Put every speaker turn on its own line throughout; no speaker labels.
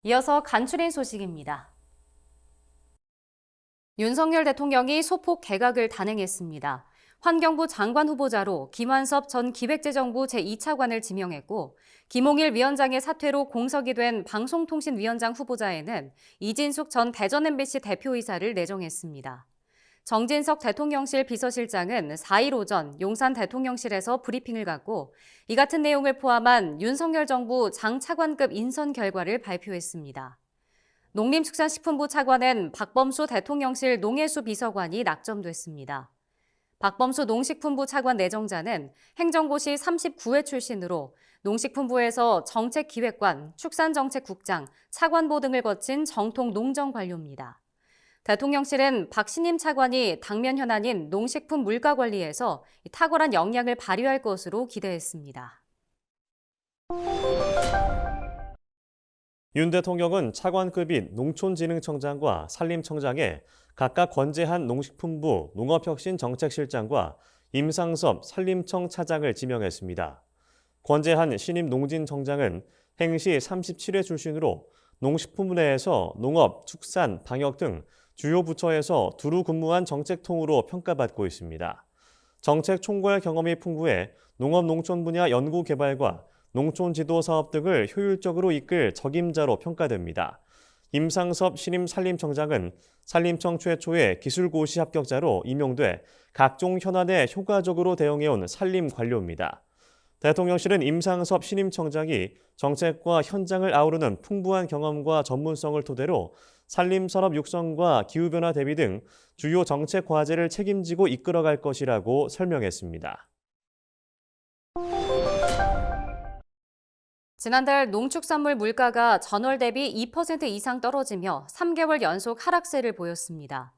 이어서 간추린 소식입니다. 윤석열 대통령이 소폭 개각을 단행했습니다. 환경부 장관 후보자로 김완섭 전 기획재정부 제2차관을 지명했고, 김홍일 위원장의 사퇴로 공석이 된 방송통신위원장 후보자에는 이진숙 전 대전 MBC 대표이사를 내정했습니다. 정진석 대통령실 비서실장은 4일 오전 용산 대통령실에서 브리핑을 갖고 이 같은 내용을 포함한 윤석열 정부 장 차관급 인선 결과를 발표했습니다. 농림축산식품부 차관은 박범수 대통령실 농해수 비서관이 낙점됐습니다. 박범수 농식품부 차관 내정자는 행정고시 39회 출신으로 농식품부에서 정책기획관, 축산정책국장, 차관보 등을 거친 정통 농정관료입니다. 대통령실은 박신임 차관이 당면 현안인 농식품 물가 관리에서 탁월한 역량을 발휘할 것으로 기대했습니다.
윤 대통령은 차관급인 농촌진흥청장과 산림청장에 각각 권재한 농식품부 농업혁신정책실장과 임상섭 산림청 차장을 지명했습니다. 권재한 신임 농진청장은 행시 37회 출신으로 농식품부 내에서 농업, 축산, 방역 등 주요 부처에서 두루 근무한 정책통으로 평가받고 있습니다. 정책 총괄 경험이 풍부해 농업-농촌 분야 연구개발과 농촌 지도 사업 등을 효율적으로 이끌 적임자로 평가됩니다. 임상섭 신임 산림청장은 산림청 최초의 기술고시 합격자로 임용돼 각종 현안에 효과적으로 대응해온 산림 관료입니다. 대통령실은 임상섭 신임 청장이 정책과 현장을 아우르는 풍부한 경험과 전문성을 토대로 산림산업 육성과 기후변화 대비 등 주요 정책 과제를 책임지고 이끌어갈 것이라고 설명했습니다.
지난달 농축산물 물가가 전월 대비 2% 이상 떨어지며 3개월 연속 하락세를 보였습니다.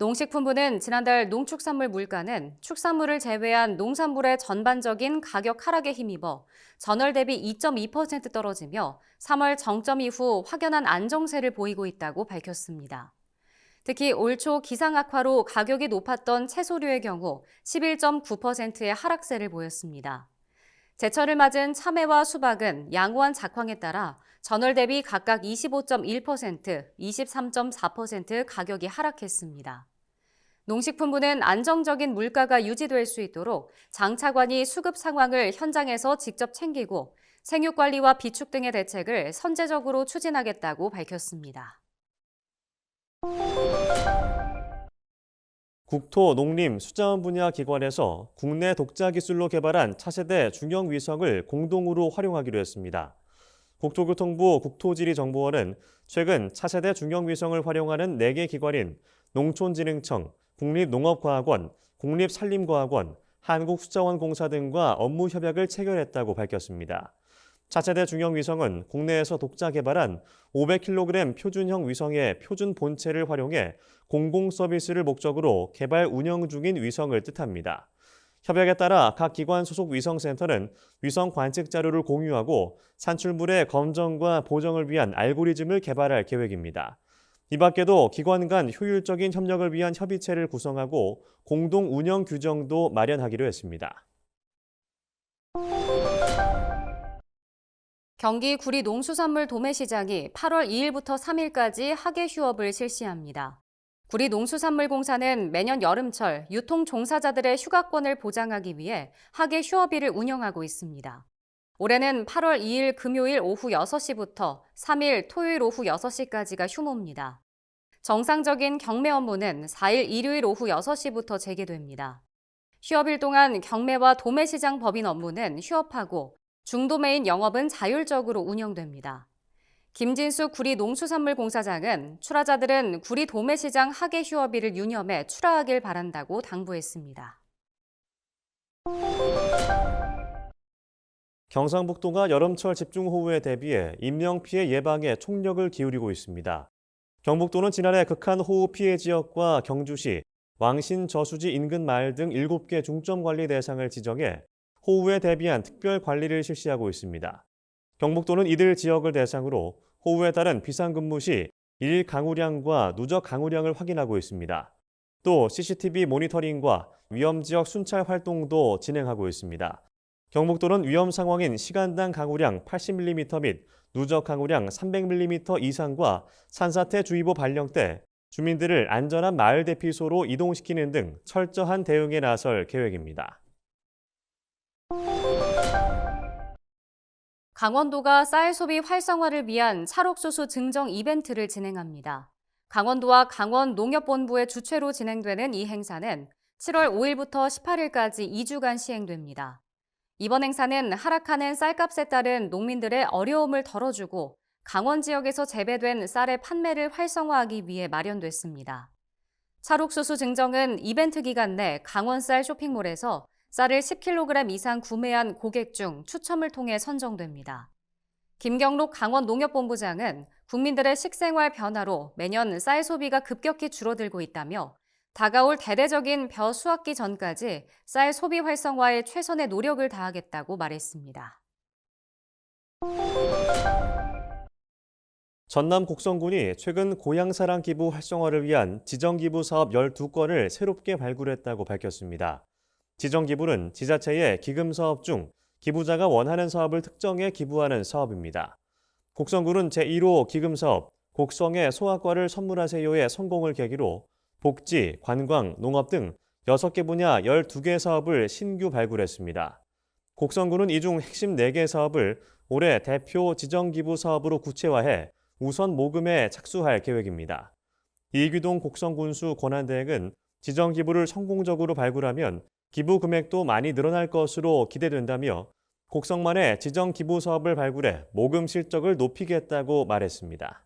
농식품부는 지난달 농축산물 물가는 축산물을 제외한 농산물의 전반적인 가격 하락에 힘입어 전월 대비 2.2% 떨어지며 3월 정점 이후 확연한 안정세를 보이고 있다고 밝혔습니다. 특히 올 초 기상 악화로 가격이 높았던 채소류의 경우 11.9%의 하락세를 보였습니다. 제철을 맞은 참외와 수박은 양호한 작황에 따라 전월 대비 각각 25.1%, 23.4% 가격이 하락했습니다. 농식품부는 안정적인 물가가 유지될 수 있도록 장차관이 수급 상황을 현장에서 직접 챙기고 생육관리와 비축 등의 대책을 선제적으로 추진하겠다고 밝혔습니다.
국토, 농림, 수자원 분야 기관에서 국내 독자 기술로 개발한 차세대 중형 위성을 공동으로 활용하기로 했습니다. 국토교통부 국토지리정보원은 최근 차세대 중형 위성을 활용하는 4개 기관인 농촌진흥청, 국립농업과학원, 국립산림과학원, 한국수자원공사 등과 업무 협약을 체결했다고 밝혔습니다. 차세대 중형 위성은 국내에서 독자 개발한 500kg 표준형 위성의 표준 본체를 활용해 공공 서비스를 목적으로 개발 운영 중인 위성을 뜻합니다. 협약에 따라 각 기관 소속 위성센터는 위성 관측 자료를 공유하고 산출물의 검정과 보정을 위한 알고리즘을 개발할 계획입니다. 이 밖에도 기관 간 효율적인 협력을 위한 협의체를 구성하고 공동 운영 규정도 마련하기로 했습니다.
경기 구리 농수산물 도매시장이 8월 2일부터 3일까지 하계 휴업을 실시합니다. 구리 농수산물공사는 매년 여름철 유통 종사자들의 휴가권을 보장하기 위해 하계 휴업일을 운영하고 있습니다. 올해는 8월 2일 금요일 오후 6시부터 3일 토요일 오후 6시까지가 휴무입니다. 정상적인 경매 업무는 4일 일요일 오후 6시부터 재개됩니다. 휴업일 동안 경매와 도매시장 법인 업무는 휴업하고 중도매인 영업은 자율적으로 운영됩니다. 김진수 구리 농수산물공사장은 출하자들은 구리 도매시장 하계 휴업일을 유념해 출하하길 바란다고 당부했습니다.
경상북도가 여름철 집중호우에 대비해 인명피해 예방에 총력을 기울이고 있습니다. 경북도는 지난해 극한호우 피해 지역과 경주시, 왕신 저수지 인근 마을 등 7개 중점관리 대상을 지정해 호우에 대비한 특별 관리를 실시하고 있습니다. 경북도는 이들 지역을 대상으로 호우에 따른 비상근무 시 일 강우량과 누적 강우량을 확인하고 있습니다. 또 CCTV 모니터링과 위험지역 순찰 활동도 진행하고 있습니다. 경북도는 위험 상황인 시간당 강우량 80mm 및 누적 강우량 300mm 이상과 산사태 주의보 발령 때 주민들을 안전한 마을 대피소로 이동시키는 등 철저한 대응에 나설 계획입니다.
강원도가 쌀 소비 활성화를 위한 찰옥수수 증정 이벤트를 진행합니다. 강원도와 강원농협본부의 주최로 진행되는 이 행사는 7월 5일부터 18일까지 2주간 시행됩니다. 이번 행사는 하락하는 쌀값에 따른 농민들의 어려움을 덜어주고 강원 지역에서 재배된 쌀의 판매를 활성화하기 위해 마련됐습니다. 찰옥수수 증정은 이벤트 기간 내 강원쌀 쇼핑몰에서 쌀을 10kg 이상 구매한 고객 중 추첨을 통해 선정됩니다. 김경록 강원농협본부장은 국민들의 식생활 변화로 매년 쌀 소비가 급격히 줄어들고 있다며 다가올 대대적인 벼 수확기 전까지 쌀 소비 활성화에 최선의 노력을 다하겠다고 말했습니다.
전남 곡성군이 최근 고향사랑 기부 활성화를 위한 지정기부 사업 12건을 새롭게 발굴했다고 밝혔습니다. 지정기부는 지자체의 기금 사업 중 기부자가 원하는 사업을 특정해 기부하는 사업입니다. 곡성군은 제1호 기금 사업 곡성의 소아과를 선물하세요의 성공을 계기로 복지, 관광, 농업 등 6개 분야 12개 사업을 신규 발굴했습니다. 곡성군은 이 중 핵심 4개 사업을 올해 대표 지정기부 사업으로 구체화해 우선 모금에 착수할 계획입니다. 이규동 곡성군수 권한대행은 지정기부를 성공적으로 발굴하면 기부 금액도 많이 늘어날 것으로 기대된다며 곡성만의 지정기부 사업을 발굴해 모금 실적을 높이겠다고 말했습니다.